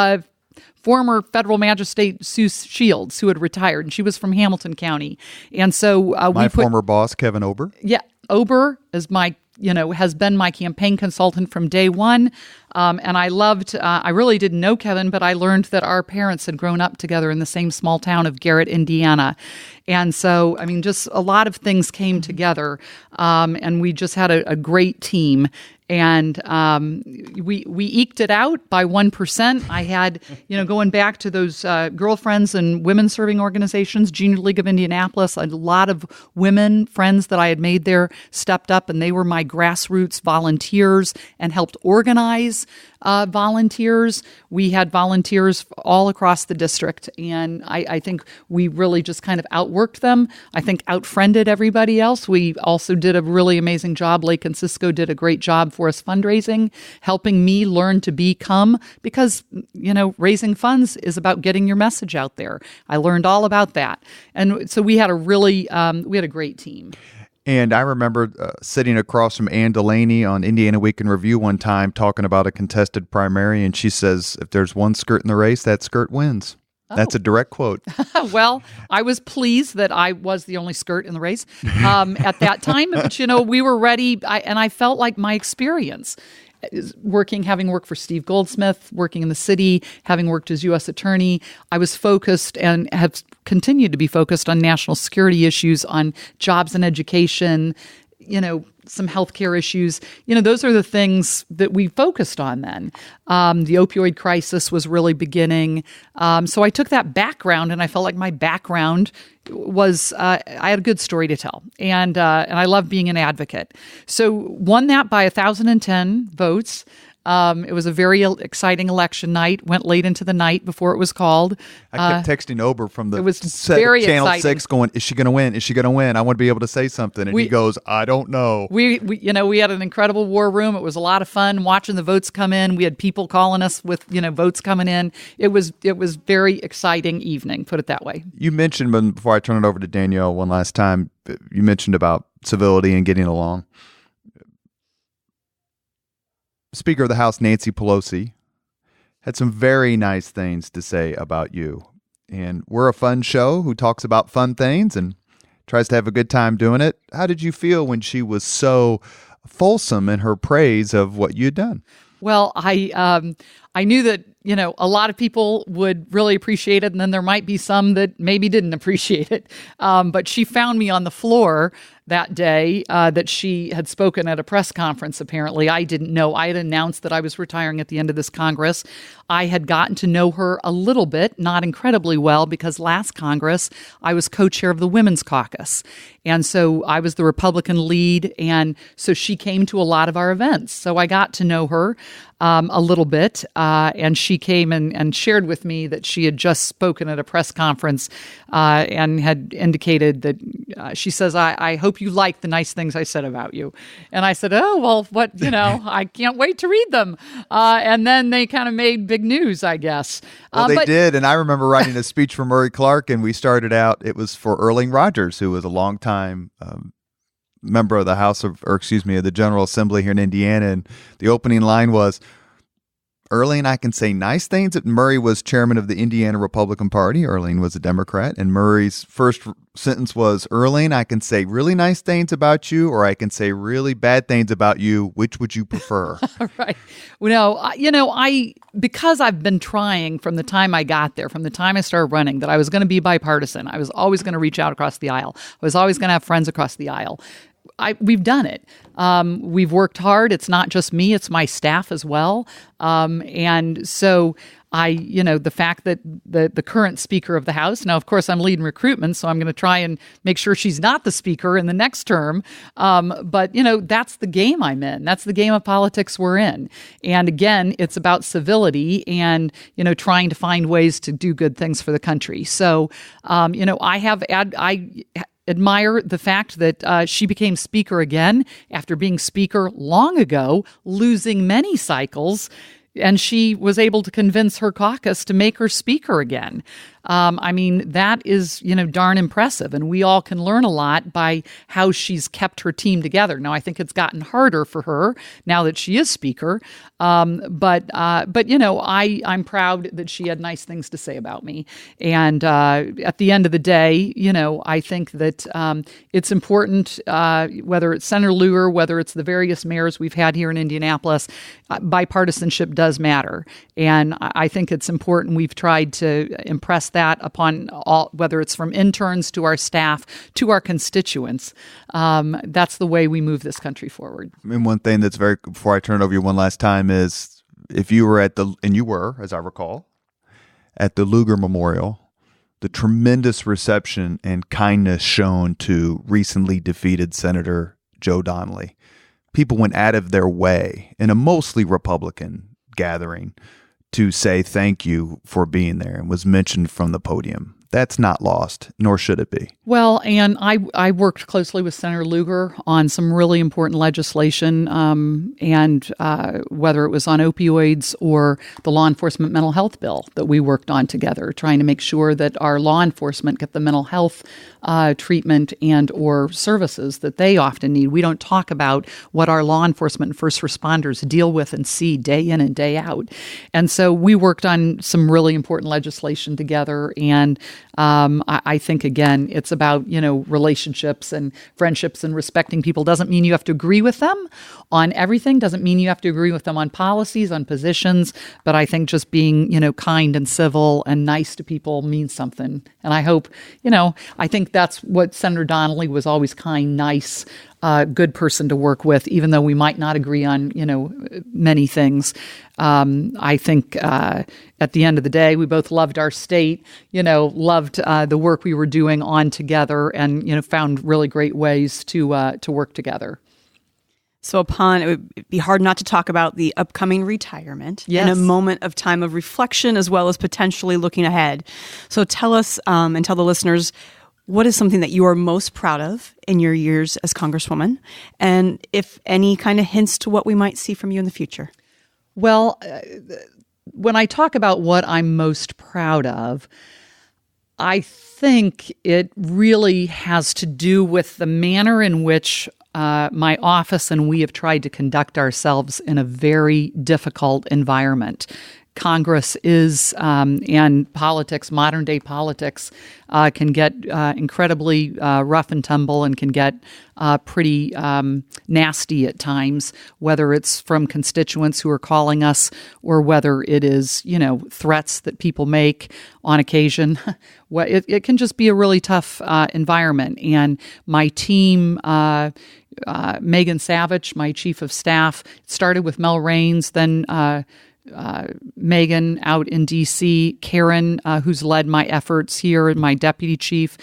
former federal magistrate Sue Shields, who had retired, and she was from Hamilton County. And so former boss, Kevin Ober. Yeah, Ober is has been my campaign consultant from day one. And I really didn't know Kevin, but I learned that our parents had grown up together in the same small town of Garrett, Indiana. And so, I mean, just a lot of things came together, and we just had a great team. And we eked it out by 1%. I had, going back to those girlfriends and women serving organizations, Junior League of Indianapolis, a lot of women friends that I had made there stepped up, and they were my grassroots volunteers and helped organize volunteers. We had volunteers all across the district, and I think we really just kind of outworked them. I think outfriended everybody else. We also did a really amazing job. Lake and Cisco did a great job for us fundraising, helping me learn to become, because, raising funds is about getting your message out there. I learned all about that. And so we had we had a great team. And I remember sitting across from Ann Delaney on Indiana Week in Review one time talking about a contested primary, and she says, if there's one skirt in the race, that skirt wins. Oh. That's a direct quote. Well, I was pleased that I was the only skirt in the race at that time. But, we were ready, and I felt like my experience having worked for Steve Goldsmith, working in the city, having worked as U.S. attorney, I was focused and have continued to be focused on national security issues, on jobs and education, some healthcare issues. Those are the things that we focused on then. The opioid crisis was really beginning. So I took that background, and I felt like my background was I had a good story to tell, and I love being an advocate. So won that by 1,010 votes. It was a very exciting election night. Went late into the night before it was called. I kept texting Ober from the it was very Channel exciting. 6 going, is she going to win? Is she going to win? I want to be able to say something. And he goes, I don't know. We had an incredible war room. It was a lot of fun watching the votes come in. We had people calling us with, votes coming in. It was very exciting evening, put it that way. You mentioned, before I turn it over to Danielle one last time, you mentioned about civility and getting along. Speaker of the House, Nancy Pelosi, had some very nice things to say about you. And we're a fun show who talks about fun things and tries to have a good time doing it. How did you feel when she was so fulsome in her praise of what you'd done? Well, I knew that, a lot of people would really appreciate it, and then there might be some that maybe didn't appreciate it. But she found me on the floor that day that she had spoken at a press conference, apparently. I didn't know. I had announced that I was retiring at the end of this Congress. I had gotten to know her a little bit, not incredibly well, because last Congress, I was co-chair of the Women's Caucus. And so I was the Republican lead, and so she came to a lot of our events. So I got to know her a little bit, and she came and shared with me that she had just spoken at a press conference and had indicated that she says, I hope you like the nice things I said about you. And I said, oh, well, what, I can't wait to read them. And then they kind of made big news, I guess. Well, they did. And I remember writing a speech for Murray Clark, and we started out, it was for Erling Rogers, who was a longtime member of the of the General Assembly here in Indiana. And the opening line was, Erling, I can say nice things. Murray was chairman of the Indiana Republican Party. Erling was a Democrat. And Murray's first sentence was, Erling, I can say really nice things about you, or I can say really bad things about you. Which would you prefer? Right. Well, because I've been trying from the time I got there, from the time I started running, that I was going to be bipartisan. I was always going to reach out across the aisle. I was always going to have friends across the aisle. We've done it. We've worked hard. It's not just me, it's my staff as well. And so the fact that the current Speaker of the House, now, of course, I'm leading recruitment, so I'm going to try and make sure she's not the Speaker in the next term. But that's the game I'm in. That's the game of politics we're in. And again, it's about civility and, trying to find ways to do good things for the country. So, I admire the fact that she became Speaker again after being Speaker long ago, losing many cycles, and she was able to convince her caucus to make her Speaker again. That is, darn impressive. And we all can learn a lot by how she's kept her team together. Now, I think it's gotten harder for her now that she is Speaker. But I'm proud that she had nice things to say about me. And at the end of the day, I think that it's important, whether it's Senator Lugar, whether it's the various mayors we've had here in Indianapolis, bipartisanship does matter. And I think it's important. We've tried to impress that upon all, whether it's from interns to our staff to our constituents. That's the way we move this country forward. And one thing that's before I turn it over to you one last time is, if you were and you were, as I recall, at the Lugar Memorial, the tremendous reception and kindness shown to recently defeated Senator Joe Donnelly. People went out of their way in a mostly Republican gathering to say thank you for being there, and was mentioned from the podium. That's not lost, nor should it be. Well, and I worked closely with Senator Lugar on some really important legislation, and whether it was on opioids or the law enforcement mental health bill that we worked on together, trying to make sure that our law enforcement get the mental health treatment and or services that they often need. We don't talk about what our law enforcement and first responders deal with and see day in and day out. And so we worked on some really important legislation together, and I think, again, it's about, relationships and friendships and respecting people. Doesn't mean you have to agree with them on everything. Doesn't mean you have to agree with them on policies, on positions. But I think just being, kind and civil and nice to people means something. And I hope, I think that's what Senator Donnelly was, always kind, nice, good person to work with, even though we might not agree on, many things. I think at the end of the day, we both loved our state, loved the work we were doing on together, and, found really great ways to work together. So it would be hard not to talk about the upcoming retirement Yes. and a moment of time of reflection as well as potentially looking ahead. So tell us and tell the listeners, what is something that you are most proud of in your years as Congresswoman? And if any kind of hints to what we might see from you in the future? Well, when I talk about what I'm most proud of, I think it really has to do with the manner in which my office and we have tried to conduct ourselves in a very difficult environment. Congress is, and politics, modern day politics, can get incredibly rough and tumble and can get pretty nasty at times, whether it's from constituents who are calling us or whether it is, threats that people make on occasion. It can just be a really tough environment. And my team, Megan Savage, my chief of staff, started with Mel Raines, then Megan out in D.C., Karen, who's led my efforts here, and my deputy chief.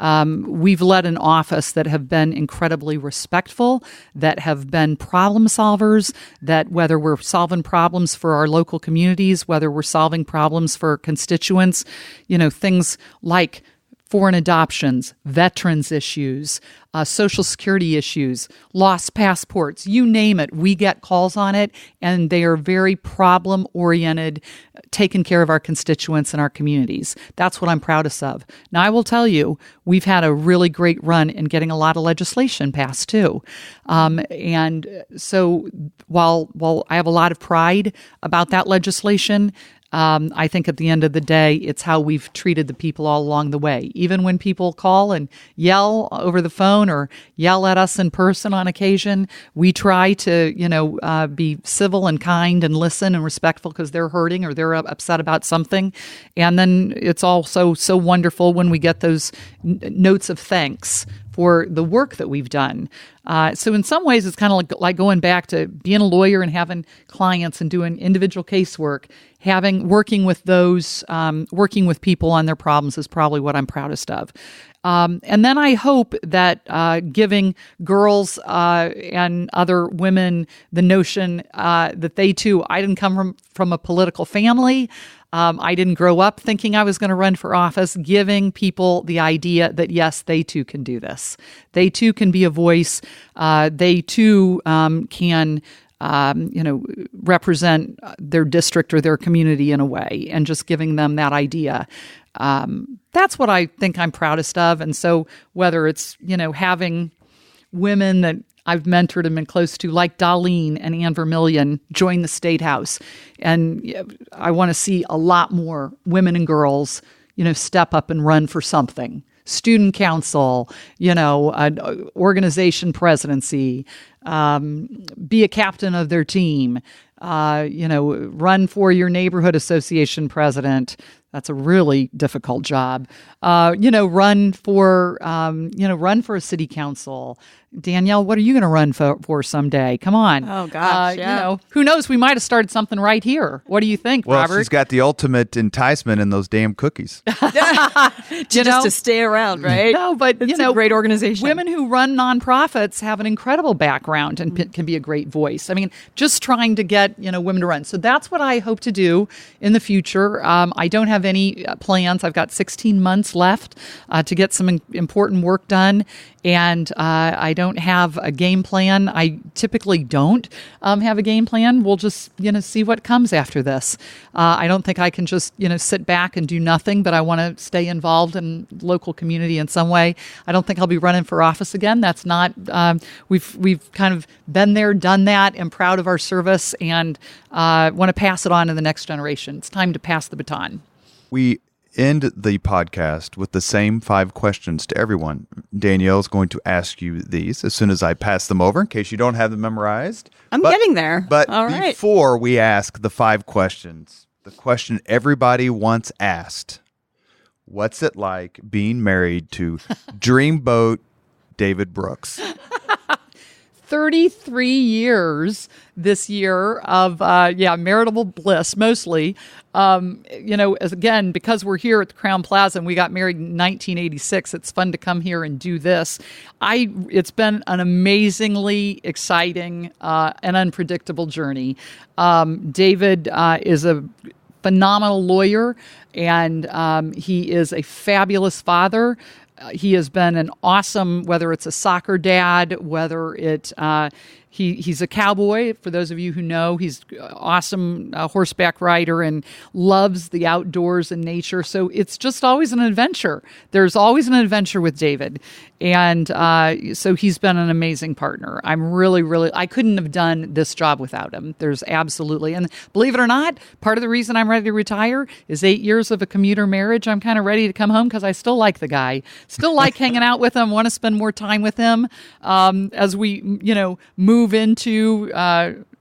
We've led an office that have been incredibly respectful, that have been problem solvers, that whether we're solving problems for our local communities, whether we're solving problems for constituents, things like foreign adoptions, veterans issues, Social Security issues, lost passports, you name it. We get calls on it, and they are very problem-oriented, taking care of our constituents and our communities. That's what I'm proudest of. Now, I will tell you, we've had a really great run in getting a lot of legislation passed, too. And so while I have a lot of pride about that legislation, I think at the end of the day, it's how we've treated the people all along the way. Even when people call and yell over the phone or yell at us in person on occasion, we try to, be civil and kind and listen and respectful because they're hurting or they're upset about something. And then it's also so wonderful when we get those notes of thanks for the work that we've done. So in some ways, it's kind of like going back to being a lawyer and having clients and doing individual casework. Working with people on their problems is probably what I'm proudest of. And then I hope that giving girls and other women the notion that they too, I didn't come from a political family. I didn't grow up thinking I was going to run for office, giving people the idea that, yes, they too can do this. They too can be a voice. They too can represent their district or their community in a way, and just giving them that idea. That's what I think I'm proudest of. And so whether it's, having women that I've mentored and been close to, like Darlene and Ann Vermillion, join the State House. And I want to see a lot more women and girls, step up and run for something. Student council, an organization presidency, be a captain of their team, run for your neighborhood association president. That's a really difficult job. Run for a city council. Danielle, what are you going to run for someday? Come on. Oh, gosh, yeah. Who knows? We might have started something right here. What do you think, Robert? Well, she's got the ultimate enticement in those damn cookies. Just to stay around, right? No, but, it's a great organization. Women who run nonprofits have an incredible background and can be a great voice. I mean, just trying to get, women to run. So that's what I hope to do in the future. I don't have any plans. I've got 16 months left to get some important work done. And I don't have a game plan. I typically don't have a game plan. We'll just, see what comes after this. I don't think I can just, sit back and do nothing, but I want to stay involved in local community in some way. I don't think I'll be running for office again. That's not, we've kind of been there, done that. I'm proud of our service and want to pass it on to the next generation. It's time to pass the baton. We end the podcast with the same 5 questions to everyone. Danielle's going to ask you these as soon as I pass them over, in case you don't have them memorized. I'm getting there. But all right. Before we ask the 5 questions, the question everybody wants asked: what's it like being married to Dreamboat David Brooks? 33 years this year of marital bliss, mostly. Again, because we're here at the Crowne Plaza and we got married in 1986, it's fun to come here and do this. It's been an amazingly exciting and unpredictable journey. David is a phenomenal lawyer, and he is a fabulous father. He has been an awesome, whether it's a soccer dad, whether he's a cowboy. For those of you who know, he's an awesome horseback rider and loves the outdoors and nature. So it's just always an adventure. There's always an adventure with David. And so he's been an amazing partner. I'm really, really, I couldn't have done this job without him. There's absolutely, and believe it or not, part of the reason I'm ready to retire is 8 years of a commuter marriage. I'm kind of ready to come home because I still like the guy, still like hanging out with him, want to spend more time with him as we, move into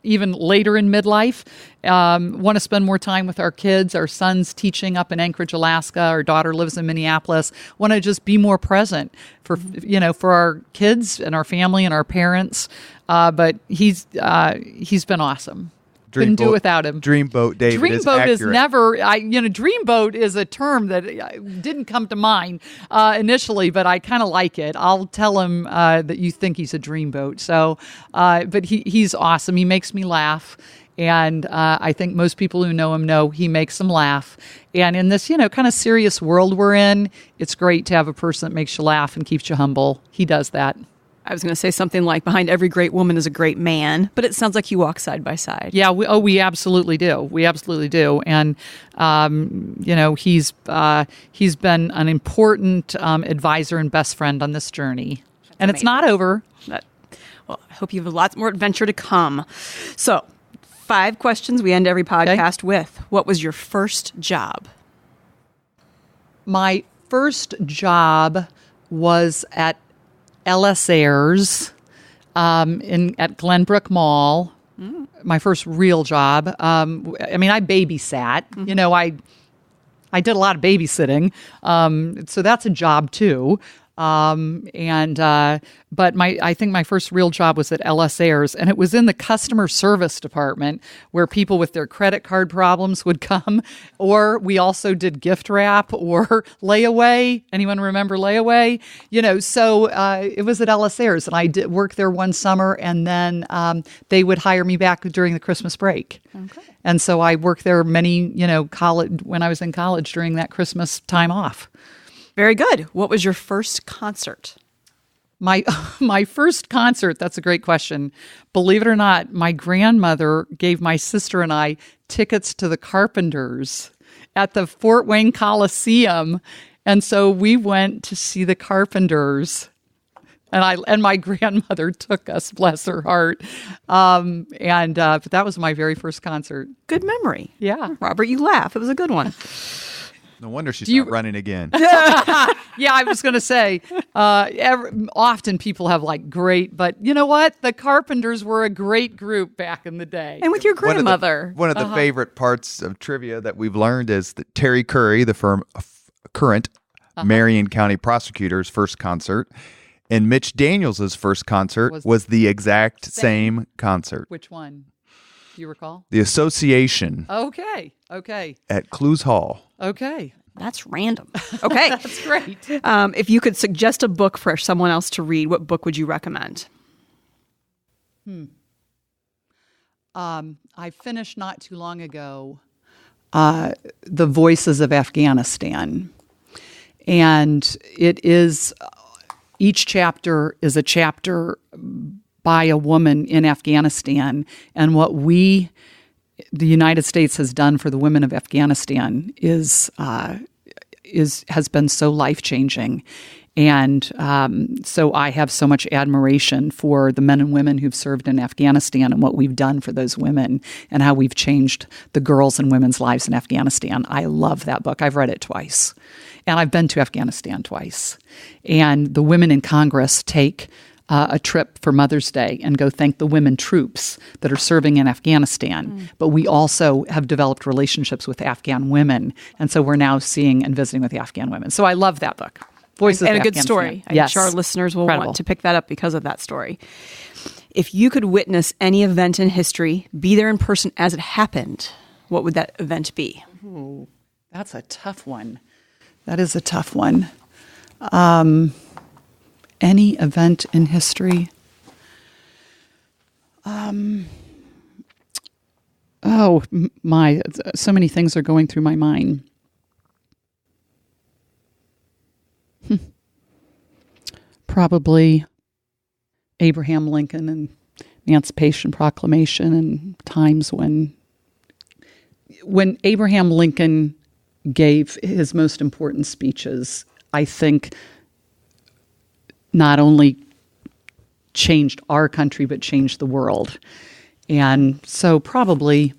even later in midlife. Want to spend more time with our kids. Our son's teaching up in Anchorage, Alaska. Our daughter lives in Minneapolis. Want to just be more present for our kids and our family and our parents. But he's been awesome. Couldn't do it without him. Dreamboat David Dreamboat is never, dreamboat is a term that didn't come to mind initially, but I kind of like it. I'll tell him that you think he's a dreamboat. So, but he's awesome. He makes me laugh. And I think most people who know him know he makes them laugh. And in this, kind of serious world we're in, it's great to have a person that makes you laugh and keeps you humble. He does that. I was going to say something like behind every great woman is a great man, but it sounds like you walk side by side. Yeah, we absolutely do. We absolutely do. And, he's been an important advisor and best friend on this journey. That's and amazing. It's not over. Well, I hope you have lots more adventure to come. So, 5 questions we end every podcast with. What was your first job? My first job was at Ellis Ayres at Glenbrook Mall. My first real job. I babysat. Mm-hmm. I did a lot of babysitting. So that's a job too. But I think my first real job was at Ellis Ayres, and it was in the customer service department where people with their credit card problems would come, or we also did gift wrap or layaway. Anyone remember layaway? So it was at Ellis Ayres, and I did work there one summer, and then they would hire me back during the Christmas break. Okay. And so I worked there many, college when I was in college during that Christmas time off. Very good. What was your first concert? My first concert, that's a great question. Believe it or not, my grandmother gave my sister and I tickets to the Carpenters at the Fort Wayne Coliseum. And so we went to see the Carpenters. And my grandmother took us, bless her heart. But that was my very first concert. Good memory. Yeah. Robert, you laugh. It was a good one. No wonder she's not running again. Yeah, I was going to say, often people have great, but you know what? The Carpenters were a great group back in the day. And with your grandmother. One of the favorite parts of trivia that we've learned is that Terry Curry, the current Marion County prosecutor's first concert, and Mitch Daniels' first concert was the exact same concert. Which one? Do you recall? The Association. Okay. At Clues Hall. Okay. That's random. Okay. That's great. If you could suggest a book for someone else to read, what book would you recommend? I finished not too long ago The Voices of Afghanistan. And it is, each chapter is a chapter by a woman in Afghanistan, and what the United States has done for the women of Afghanistan has been so life-changing. And so I have so much admiration for the men and women who've served in Afghanistan and what we've done for those women and how we've changed the girls' and women's lives in Afghanistan. I love that book. I've read it twice. And I've been to Afghanistan twice. And the women in Congress take a trip for Mother's Day and go thank the women troops that are serving in Afghanistan. But we also have developed relationships with Afghan women. And so we're now seeing and visiting with the Afghan women. So I love that book. Voices of and a good Afghanistan. story. I'm Yes. sure our listeners will Incredible. want to pick that up because of that story. If you could witness any event in history, be there in person as it happened, what would that event be? Ooh, that's a tough one. That is a tough one. Any event in history? So many things are going through my mind. Probably Abraham Lincoln and Emancipation Proclamation, and times when Abraham Lincoln gave his most important speeches, I think not only changed our country, but changed the world. And so probably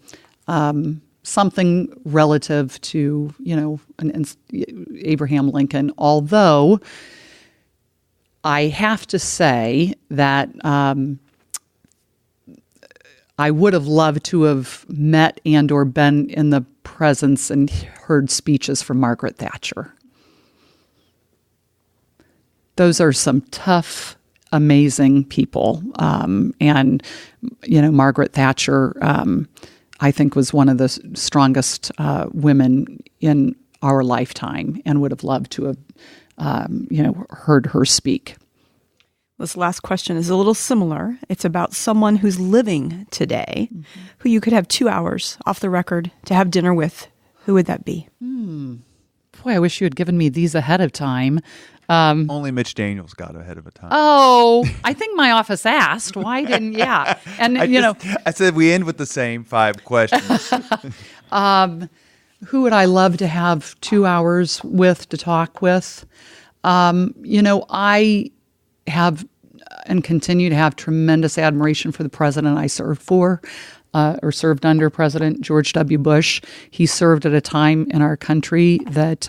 something relative to, Abraham Lincoln, although I have to say that I would have loved to have met and or been in the presence and heard speeches from Margaret Thatcher. Those are some tough, amazing people. And Margaret Thatcher, I think, was one of the strongest women in our lifetime, and would have loved to have, heard her speak. This last question is a little similar. It's about someone who's living today, who you could have 2 hours off the record to have dinner with. Who would that be? Boy, I wish you had given me these ahead of time. Only Mitch Daniels got ahead of a time. Oh, I think my office asked. Why didn't? Yeah, and I said we end with the same 5 questions. who would I love to have 2 hours with to talk with? I have and continue to have tremendous admiration for the president I served for, or served under President George W. Bush. He served at a time in our country that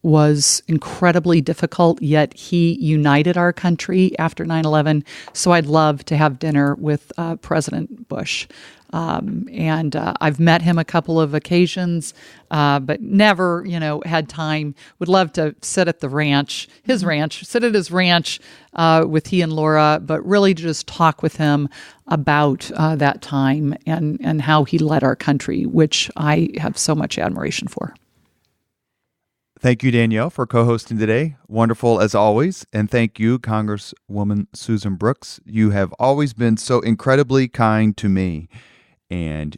was incredibly difficult, yet he united our country after 9/11. So I'd love to have dinner with President Bush. And I've met him a couple of occasions, but never, had time. Would love to sit at the ranch, sit at his ranch with he and Laura, but really just talk with him about that time and how he led our country, which I have so much admiration for. Thank you, Danielle, for co-hosting today. Wonderful as always. And thank you, Congresswoman Susan Brooks. You have always been so incredibly kind to me. And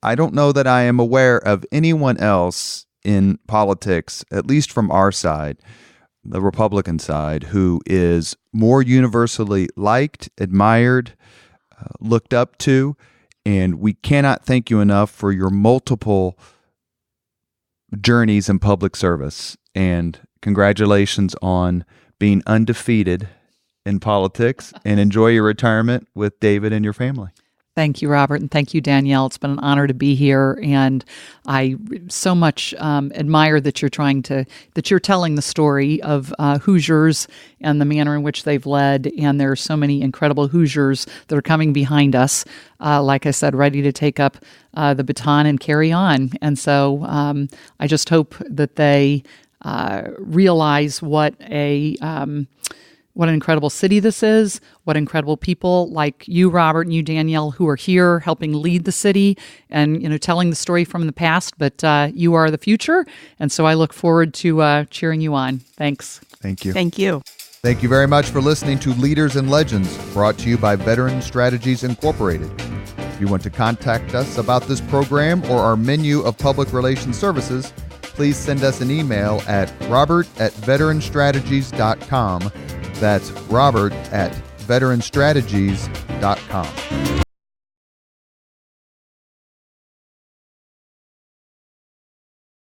I don't know that I am aware of anyone else in politics, at least from our side, the Republican side, who is more universally liked, admired, looked up to. And we cannot thank you enough for your multiple journeys in public service. And congratulations on being undefeated in politics, and enjoy your retirement with David and your family. Thank you, Robert, and thank you, Danielle. It's been an honor to be here, and I so much admire that you're telling the story of Hoosiers and the manner in which they've led, and there are so many incredible Hoosiers that are coming behind us, like I said, ready to take up the baton and carry on. And so I just hope that they realize what an incredible city this is, what incredible people like you, Robert, and you, Danielle, who are here helping lead the city and, telling the story from the past, but you are the future. And so I look forward to cheering you on. Thanks. Thank you. Thank you. Thank you very much for listening to Leaders and Legends, brought to you by Veteran Strategies Incorporated. If you want to contact us about this program or our menu of public relations services, please send us an email at robert@veteranstrategies.com. That's robert@veteranstrategies.com.